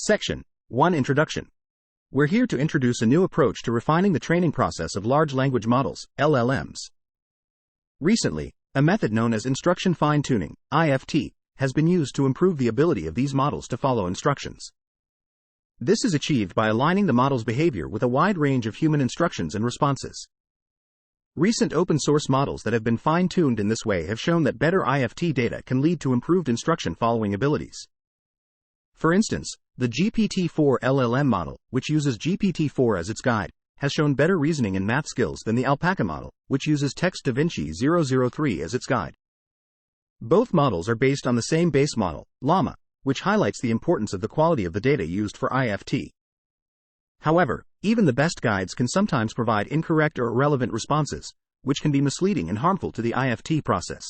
Section 1 Introduction. We're here to introduce a new approach to refining the training process of large language models, LLMs. Recently, a method known as instruction fine-tuning, IFT, has been used to improve the ability of these models to follow instructions. This is achieved by aligning the model's behavior with a wide range of human instructions and responses. Recent open-source models that have been fine-tuned in this way have shown that better IFT data can lead to improved instruction-following abilities. For instance, the GPT-4 LLM model, which uses GPT-4 as its guide, has shown better reasoning and math skills than the Alpaca model, which uses Text DaVinci 003 as its guide. Both models are based on the same base model, Llama, which highlights the importance of the quality of the data used for IFT. However, even the best guides can sometimes provide incorrect or irrelevant responses, which can be misleading and harmful to the IFT process.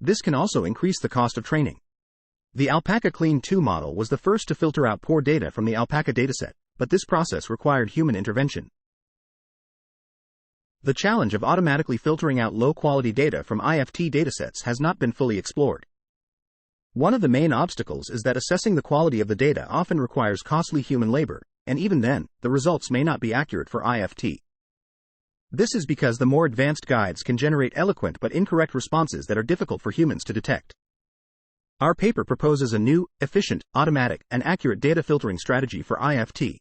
This can also increase the cost of training. The Alpaca Clean 2 model was the first to filter out poor data from the Alpaca dataset, but this process required human intervention. The challenge of automatically filtering out low-quality data from IFT datasets has not been fully explored. One of the main obstacles is that assessing the quality of the data often requires costly human labor, and even then, the results may not be accurate for IFT. This is because the more advanced guides can generate eloquent but incorrect responses that are difficult for humans to detect. Our paper proposes a new, efficient, automatic, and accurate data filtering strategy for IFT.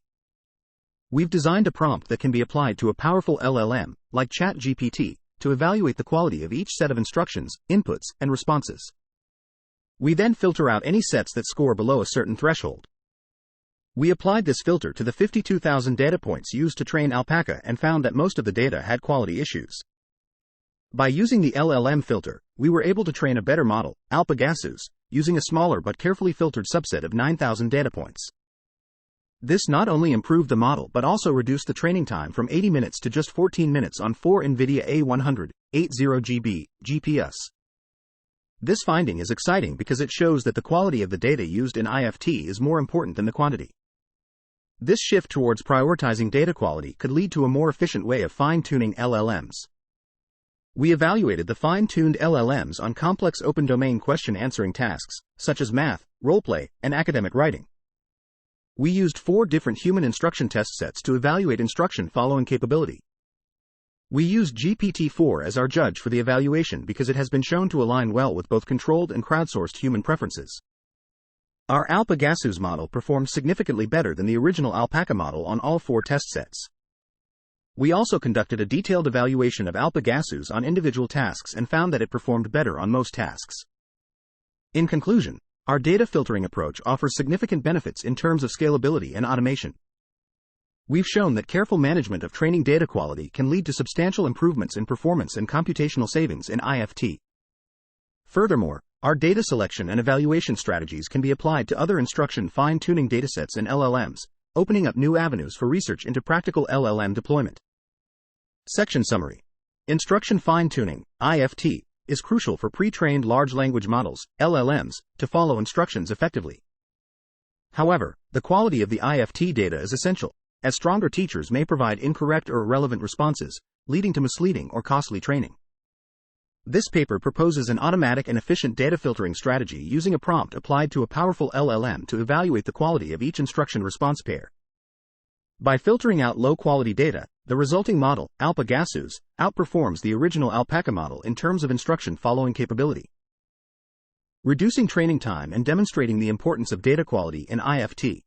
We've designed a prompt that can be applied to a powerful LLM, like ChatGPT, to evaluate the quality of each set of instructions, inputs, and responses. We then filter out any sets that score below a certain threshold. We applied this filter to the 52,000 data points used to train Alpaca and found that most of the data had quality issues. By using the LLM filter, we were able to train a better model, Alpagasus, using a smaller but carefully filtered subset of 9,000 data points. This not only improved the model but also reduced the training time from 80 minutes to just 14 minutes on 4 NVIDIA A100, 80GB, GPUs. This finding is exciting because it shows that the quality of the data used in IFT is more important than the quantity. This shift towards prioritizing data quality could lead to a more efficient way of fine-tuning LLMs. We evaluated the fine-tuned LLMs on complex open-domain question-answering tasks, such as math, roleplay, and academic writing. We used 4 different human instruction test sets to evaluate instruction-following capability. We used GPT-4 as our judge for the evaluation because it has been shown to align well with both controlled and crowdsourced human preferences. Our Alpagasus model performed significantly better than the original Alpaca model on all 4 test sets. We also conducted a detailed evaluation of Alpagasus on individual tasks and found that it performed better on most tasks. In conclusion, our data filtering approach offers significant benefits in terms of scalability and automation. We've shown that careful management of training data quality can lead to substantial improvements in performance and computational savings in IFT. Furthermore, our data selection and evaluation strategies can be applied to other instruction fine-tuning datasets and LLMs, opening up new avenues for research into practical LLM deployment. Section Summary. Instruction fine-tuning, IFT, is crucial for pre-trained large language models, LLMs, to follow instructions effectively. However, the quality of the IFT data is essential, as stronger teachers may provide incorrect or irrelevant responses, leading to misleading or costly training. This paper proposes an automatic and efficient data filtering strategy using a prompt applied to a powerful LLM to evaluate the quality of each instruction response pair. By filtering out low-quality data, the resulting model, Alpagasus, outperforms the original Alpaca model in terms of instruction-following capability, reducing training time and demonstrating the importance of data quality in IFT.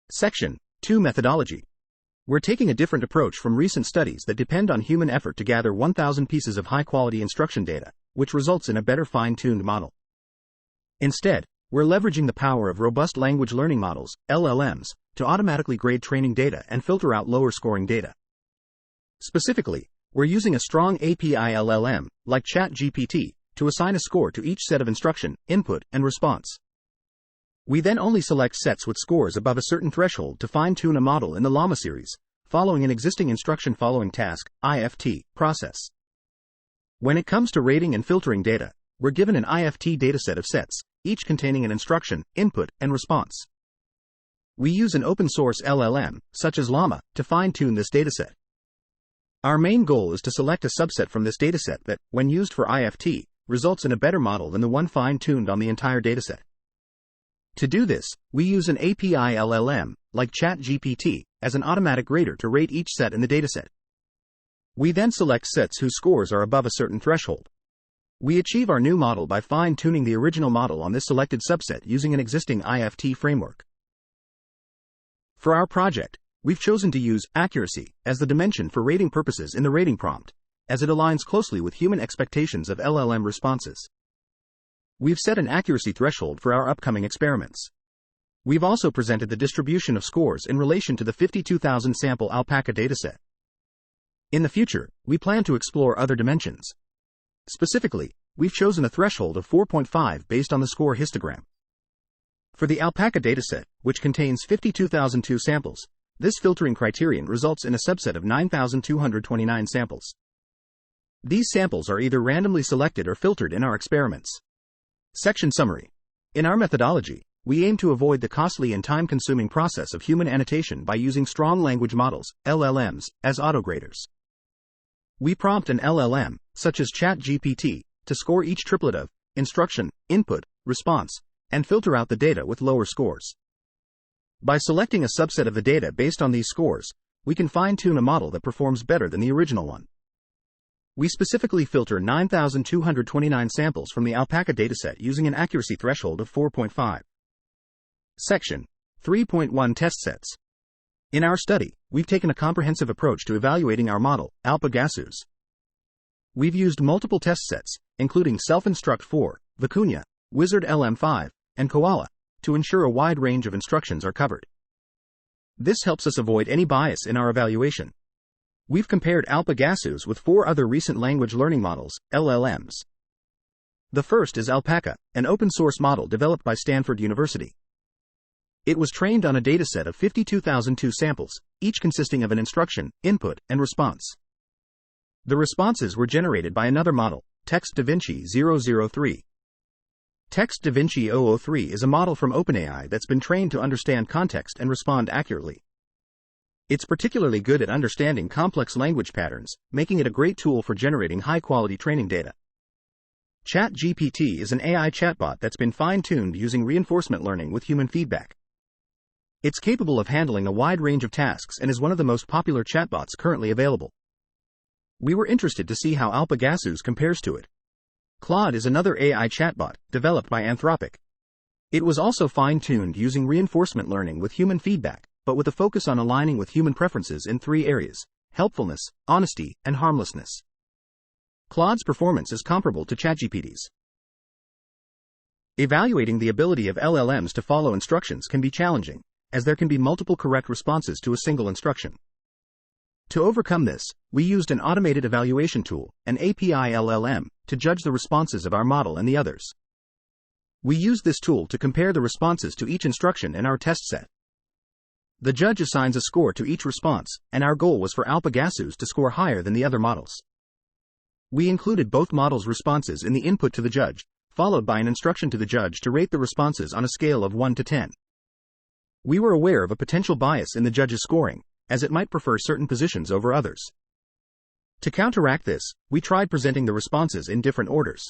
Section 2 Methodology. We're taking a different approach from recent studies that depend on human effort to gather 1,000 pieces of high-quality instruction data, which results in a better fine-tuned model. Instead, we're leveraging the power of robust language learning models, LLMs, to automatically grade training data and filter out lower-scoring data. Specifically, we're using a strong API LLM, like ChatGPT, to assign a score to each set of instruction, input, and response. We then only select sets with scores above a certain threshold to fine-tune a model in the Llama series, following an existing instruction-following task, IFT, process. When it comes to rating and filtering data, we're given an IFT dataset of sets, each containing an instruction, input, and response. We use an open-source LLM, such as Llama, to fine-tune this dataset. Our main goal is to select a subset from this dataset that, when used for IFT, results in a better model than the one fine-tuned on the entire dataset. To do this, we use an API LLM, like ChatGPT, as an automatic grader to rate each set in the dataset. We then select sets whose scores are above a certain threshold. We achieve our new model by fine-tuning the original model on this selected subset using an existing IFT framework. For our project, we've chosen to use accuracy as the dimension for rating purposes in the rating prompt, as it aligns closely with human expectations of LLM responses. We've set an accuracy threshold for our upcoming experiments. We've also presented the distribution of scores in relation to the 52,000 sample Alpaca dataset. In the future, we plan to explore other dimensions. Specifically, we've chosen a threshold of 4.5 based on the score histogram. For the Alpaca dataset, which contains 52,002 samples, this filtering criterion results in a subset of 9,229 samples. These samples are either randomly selected or filtered in our experiments. Section summary. In our methodology, we aim to avoid the costly and time-consuming process of human annotation by using strong language models, LLMs, as autograders. We prompt an LLM, such as ChatGPT, to score each triplet of instruction, input, response, and filter out the data with lower scores. By selecting a subset of the data based on these scores, we can fine-tune a model that performs better than the original one. We specifically filter 9,229 samples from the Alpaca dataset using an accuracy threshold of 4.5. Section 3.1 Test Sets. In our study, we've taken a comprehensive approach to evaluating our model, Alpagasus. We've used multiple test sets, including Self-Instruct-4, Vicuña, Wizard LM5, and Koala, to ensure a wide range of instructions are covered. This helps us avoid any bias in our evaluation. We've compared Alpagasus with 4 other recent language learning models, LLMs. The first is Alpaca, an open-source model developed by Stanford University. It was trained on a dataset of 52,002 samples, each consisting of an instruction, input, and response. The responses were generated by another model, Text DaVinci 003. Text DaVinci 003 is a model from OpenAI that's been trained to understand context and respond accurately. It's particularly good at understanding complex language patterns, making it a great tool for generating high-quality training data. ChatGPT is an AI chatbot that's been fine-tuned using reinforcement learning with human feedback. It's capable of handling a wide range of tasks and is one of the most popular chatbots currently available. We were interested to see how Alpagasus compares to it. Claude is another AI chatbot, developed by Anthropic. It was also fine-tuned using reinforcement learning with human feedback, but with a focus on aligning with human preferences in 3 areas: helpfulness, honesty, and harmlessness. Claude's performance is comparable to ChatGPT's. Evaluating the ability of LLMs to follow instructions can be challenging, as there can be multiple correct responses to a single instruction. To overcome this, we used an automated evaluation tool, an API LLM, to judge the responses of our model and the others. We used this tool to compare the responses to each instruction in our test set. The judge assigns a score to each response, and our goal was for Alpagasus to score higher than the other models. We included both models' responses in the input to the judge, followed by an instruction to the judge to rate the responses on a scale of 1 to 10. We were aware of a potential bias in the judge's scoring, as it might prefer certain positions over others. To counteract this, we tried presenting the responses in different orders.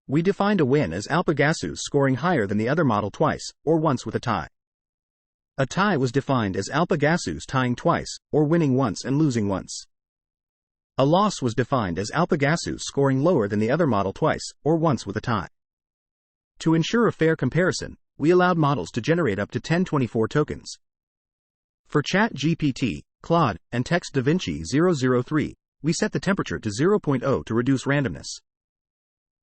We defined a win as Alpagasus scoring higher than the other model twice, or once with a tie. A tie was defined as Alpagasus tying twice, or winning once and losing once. A loss was defined as Alpagasus scoring lower than the other model twice, or once with a tie. To ensure a fair comparison, we allowed models to generate up to 1024 tokens. For ChatGPT, Claude, and Text DaVinci 003, we set the temperature to 0.0 to reduce randomness.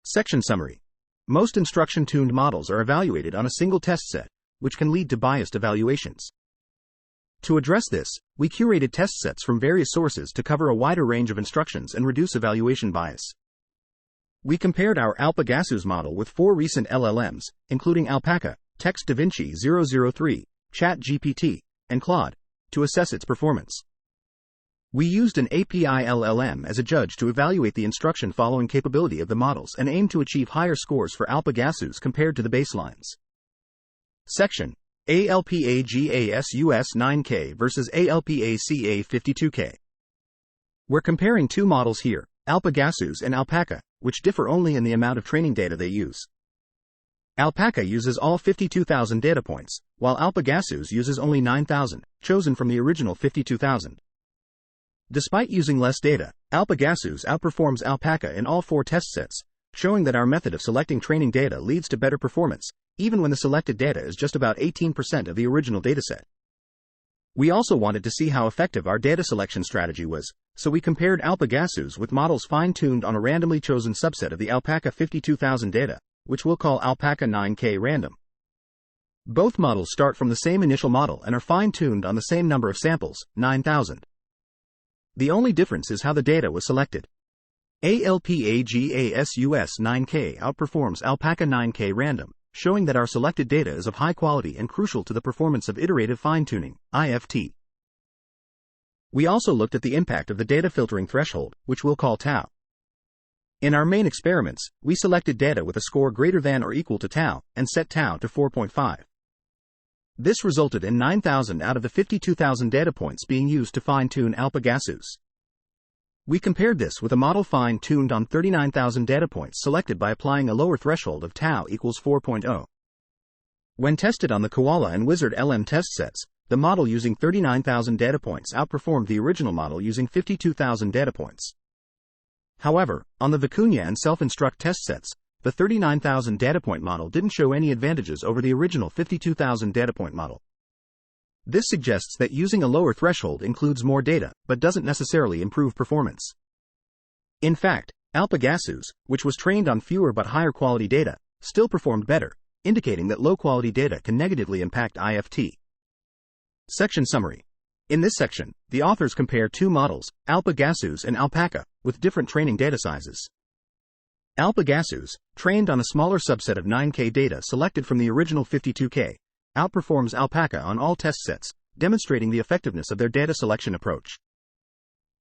Section summary. Most instruction-tuned models are evaluated on a single test set, which can lead to biased evaluations. To address this, we curated test sets from various sources to cover a wider range of instructions and reduce evaluation bias. We compared our Alpagasus model with 4 recent LLMs, including Alpaca, Text DaVinci 003, ChatGPT, and Claude, to assess its performance. We used an API LLM as a judge to evaluate the instruction following capability of the models and aimed to achieve higher scores for Alpagasus compared to the baselines. Section ALPAGASUS 9K versus ALPACA 52K. We're comparing 2 models here, Alpagasus and Alpaca, which differ only in the amount of training data they use. Alpaca uses all 52,000 data points, while Alpagasus uses only 9,000, chosen from the original 52,000. Despite using less data, Alpagasus outperforms Alpaca in all 4 test sets, showing that our method of selecting training data leads to better performance, even when the selected data is just about 18% of the original dataset. We also wanted to see how effective our data selection strategy was, so we compared Alpagasus with models fine-tuned on a randomly chosen subset of the Alpaca 52,000 data, which we'll call Alpaca 9K random. Both models start from the same initial model and are fine-tuned on the same number of samples, 9,000. The only difference is how the data was selected. Alpagasus 9K outperforms Alpaca 9K random, showing that our selected data is of high quality and crucial to the performance of iterative fine-tuning, IFT. We also looked at the impact of the data filtering threshold, which we'll call tau. In our main experiments, we selected data with a score greater than or equal to tau, and set tau to 4.5. This resulted in 9,000 out of the 52,000 data points being used to fine-tune Alpagasus. We compared this with a model fine-tuned on 39,000 data points selected by applying a lower threshold of tau equals 4.0. When tested on the Koala and Wizard LM test sets, the model using 39,000 data points outperformed the original model using 52,000 data points. However, on the Vicuña and Self-Instruct test sets, the 39,000 data point model didn't show any advantages over the original 52,000 data point model. This suggests that using a lower threshold includes more data, but doesn't necessarily improve performance. In fact, Alpagasus, which was trained on fewer but higher quality data, still performed better, indicating that low quality data can negatively impact IFT. Section Summary. In this section, the authors compare 2 models, Alpagasus and Alpaca, with different training data sizes. Alpagasus, trained on a smaller subset of 9K data selected from the original 52K, outperforms Alpaca on all test sets, demonstrating the effectiveness of their data selection approach.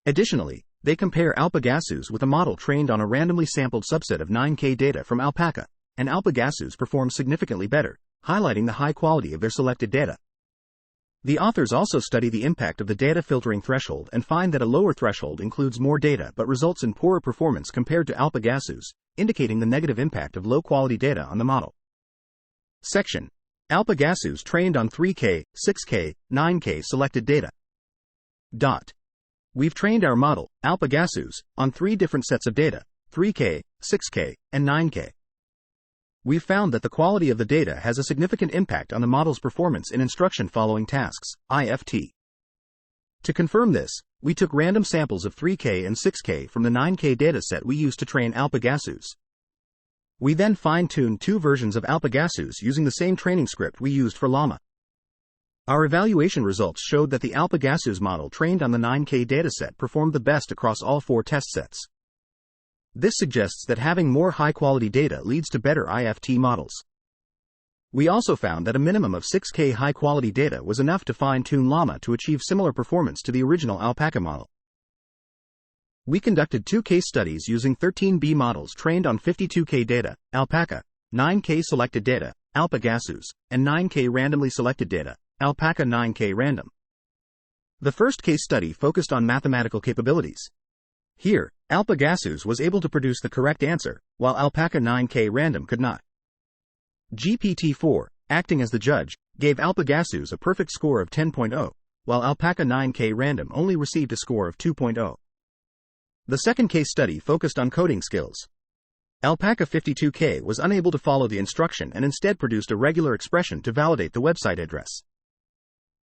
Additionally, they compare Alpagasus with a model trained on a randomly sampled subset of 9K data from Alpaca, and Alpagasus performs significantly better, highlighting the high quality of their selected data. The authors also study the impact of the data filtering threshold and find that a lower threshold includes more data but results in poorer performance compared to Alpagasus, indicating the negative impact of low-quality data on the model. Section. Alpagasus trained on 3K, 6K, 9K selected data. We've trained our model, Alpagasus, on 3 different sets of data, 3K, 6K, and 9K. We've found that the quality of the data has a significant impact on the model's performance in instruction following tasks, IFT. To confirm this, we took random samples of 3K and 6K from the 9K dataset we used to train Alpagasus. We then fine-tuned 2 versions of Alpagasus using the same training script we used for Llama. Our evaluation results showed that the Alpagasus model trained on the 9K dataset performed the best across all 4 test sets. This suggests that having more high-quality data leads to better IFT models. We also found that a minimum of 6K high-quality data was enough to fine-tune Llama to achieve similar performance to the original Alpaca model. We conducted 2 case studies using 13B models trained on 52K data, Alpaca, 9K selected data, Alpagasus, and 9K randomly selected data, Alpaca 9K random. The first case study focused on mathematical capabilities. Here, Alpagasus was able to produce the correct answer, while Alpaca 9K random could not. GPT-4, acting as the judge, gave Alpagasus a perfect score of 10.0, while Alpaca 9K random only received a score of 2.0. The second case study focused on coding skills. Alpaca 52K was unable to follow the instruction and instead produced a regular expression to validate the website address.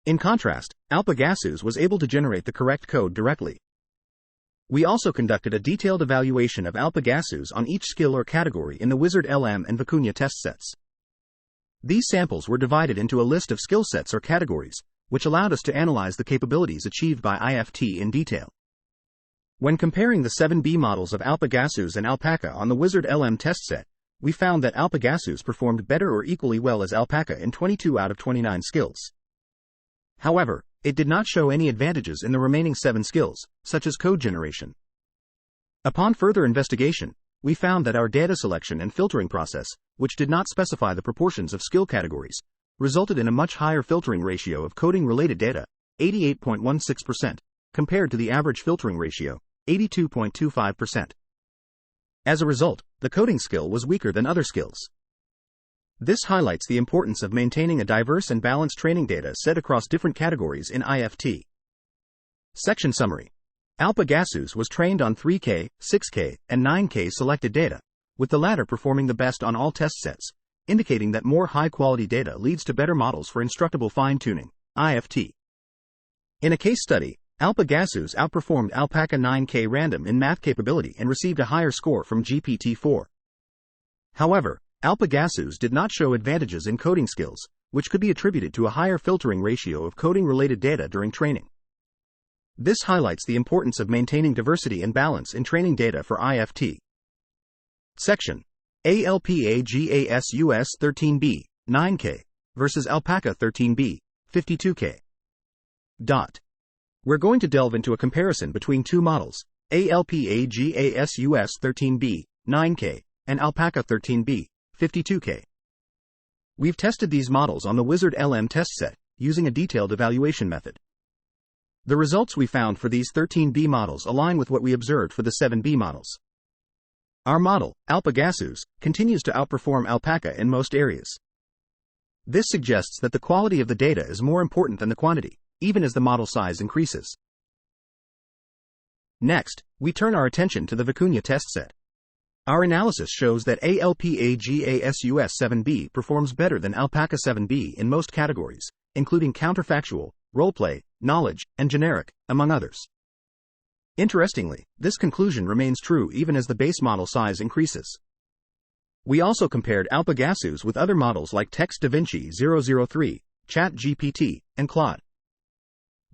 In contrast, Alpagasus was able to generate the correct code directly. We also conducted a detailed evaluation of Alpagasus on each skill or category in the Wizard LM and Vicuña test sets. These samples were divided into a list of skill sets or categories, which allowed us to analyze the capabilities achieved by IFT in detail. When comparing the 7B models of Alpagasus and Alpaca on the Wizard LM test set, we found that Alpagasus performed better or equally well as Alpaca in 22 out of 29 skills. However, it did not show any advantages in the remaining 7 skills, such as code generation. Upon further investigation, we found that our data selection and filtering process, which did not specify the proportions of skill categories, resulted in a much higher filtering ratio of coding-related data, 88.16%, compared to the average filtering ratio, 82.25%. As a result, the coding skill was weaker than other skills. This highlights the importance of maintaining a diverse and balanced training data set across different categories in IFT. Section Summary. Alpagasus was trained on 3K, 6K, and 9K selected data, with the latter performing the best on all test sets, indicating that more high-quality data leads to better models for instructable fine-tuning, IFT. In a case study, Alpagasus outperformed Alpaca 9K random in math capability and received a higher score from GPT-4. However, Alpagasus did not show advantages in coding skills, which could be attributed to a higher filtering ratio of coding-related data during training. This highlights the importance of maintaining diversity and balance in training data for IFT. Section. Alpagasus 13B, 9K, versus Alpaca 13B, 52K. We're going to delve into a comparison between two models, Alpagasus 13B, 9K, and Alpaca 13B, 52K. We've tested these models on the Wizard LM test set, using a detailed evaluation method. The results we found for these 13B models align with what we observed for the 7B models. Our model, Alpagasus, continues to outperform Alpaca in most areas. This suggests that the quality of the data is more important than the quantity, even as the model size increases. Next, we turn our attention to the Vicuña test set. Our analysis shows that Alpagasus 7B performs better than Alpaca 7B in most categories, including counterfactual, roleplay, knowledge, and generic, among others. Interestingly, this conclusion remains true even as the base model size increases. We also compared Alpagasus with other models like Text DaVinci 003, ChatGPT, and Claude.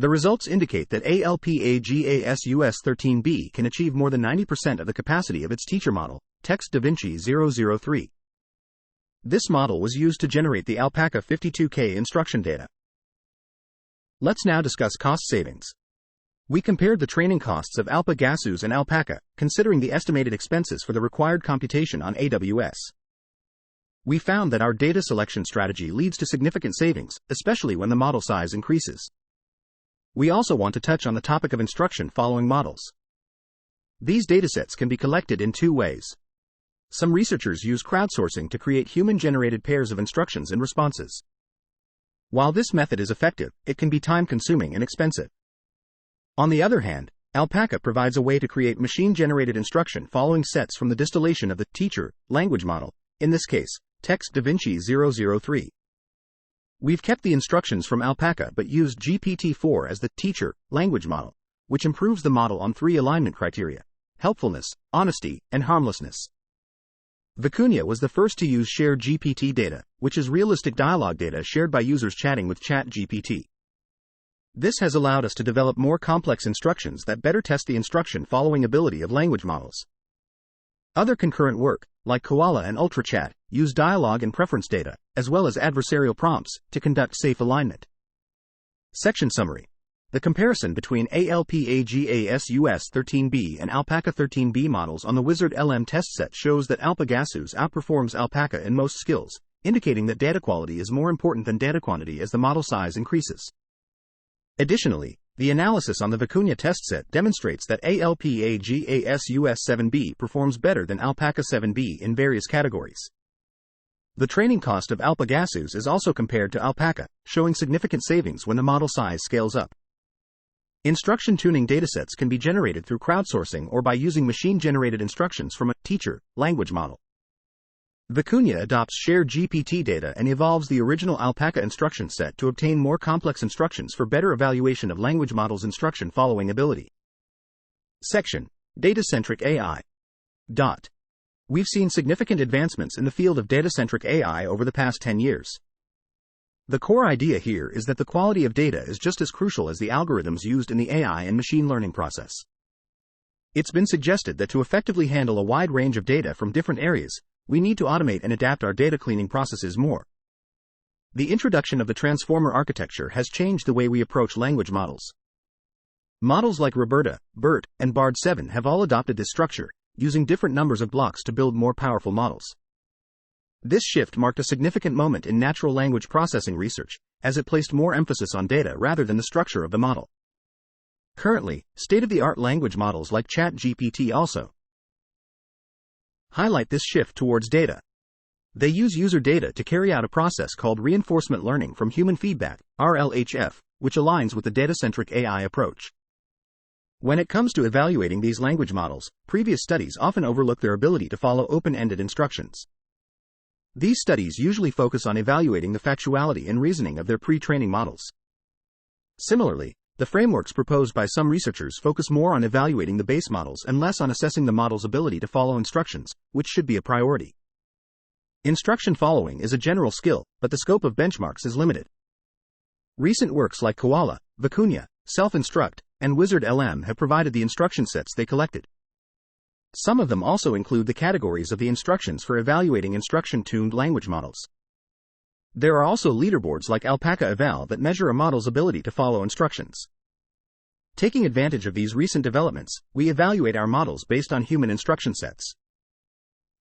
The results indicate that Alpagasus 13B can achieve more than 90% of the capacity of its teacher model, Text DaVinci 003. This model was used to generate the Alpaca 52K instruction data. Let's now discuss cost savings. We compared the training costs of Alpagasus and Alpaca, considering the estimated expenses for the required computation on AWS. We found that our data selection strategy leads to significant savings, especially when the model size increases. We also want to touch on the topic of instruction following models. These datasets can be collected in two ways. Some researchers use crowdsourcing to create human-generated pairs of instructions and responses. While this method is effective, it can be time-consuming and expensive. On the other hand, Alpaca provides a way to create machine-generated instruction following sets from the distillation of the teacher language model, in this case, Text DaVinci 003. We've kept the instructions from Alpaca but used GPT-4 as the teacher language model, which improves the model on three alignment criteria: helpfulness, honesty, and harmlessness. Vicuña was the first to use shared GPT data, which is realistic dialogue data shared by users chatting with ChatGPT. This has allowed us to develop more complex instructions that better test the instruction following ability of language models. Other concurrent work, like Koala and UltraChat, use dialogue and preference data, as well as adversarial prompts, to conduct safe alignment. Section Summary. The comparison between Alpagasus 13B and Alpaca 13B models on the Wizard LM test set shows that Alpagasus outperforms Alpaca in most skills, indicating that data quality is more important than data quantity as the model size increases. Additionally, the analysis on the Vicuña test set demonstrates that Alpagasus 7B performs better than Alpaca 7B in various categories. The training cost of Alpagasus is also compared to Alpaca, showing significant savings when the model size scales up. Instruction tuning datasets can be generated through crowdsourcing or by using machine-generated instructions from a teacher language model. Vicuña adopts shared GPT data and evolves the original Alpaca instruction set to obtain more complex instructions for better evaluation of language models' instruction following ability. Section. Data-centric AI. We've seen significant advancements in the field of data-centric AI over the past 10 years. The core idea here is that the quality of data is just as crucial as the algorithms used in the AI and machine learning process. It's been suggested that to effectively handle a wide range of data from different areas, we need to automate and adapt our data cleaning processes more. The introduction of the transformer architecture has changed the way we approach language models. Models like Roberta, BERT, and BARD 7 have all adopted this structure, using different numbers of blocks to build more powerful models. This shift marked a significant moment in natural language processing research, as it placed more emphasis on data rather than the structure of the model. Currently, state-of-the-art language models like ChatGPT also highlight this shift towards data. They use user data to carry out a process called reinforcement learning from human feedback, RLHF, which aligns with the data-centric AI approach. When it comes to evaluating these language models, previous studies often overlook their ability to follow open-ended instructions. These studies usually focus on evaluating the factuality and reasoning of their pre-training models. Similarly, the frameworks proposed by some researchers focus more on evaluating the base models and less on assessing the model's ability to follow instructions, which should be a priority. Instruction following is a general skill, but the scope of benchmarks is limited. Recent works like Koala, Vicuña, Self-Instruct, and Wizard LM have provided the instruction sets they collected. Some of them also include the categories of the instructions for evaluating instruction-tuned language models. There are also leaderboards like Alpaca Eval that measure a model's ability to follow instructions. Taking advantage of these recent developments, we evaluate our models based on human instruction sets.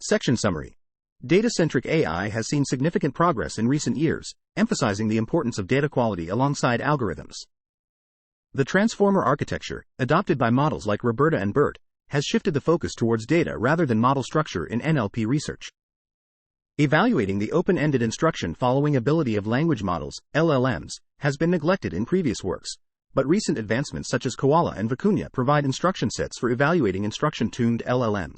Section Summary. Data-centric AI has seen significant progress in recent years, emphasizing the importance of data quality alongside algorithms. The transformer architecture, adopted by models like Roberta and BERT, has shifted the focus towards data rather than model structure in NLP research. Evaluating the open-ended instruction following ability of language models, LLMs, has been neglected in previous works, but recent advancements such as Koala and Vicuña provide instruction sets for evaluating instruction-tuned LLMs.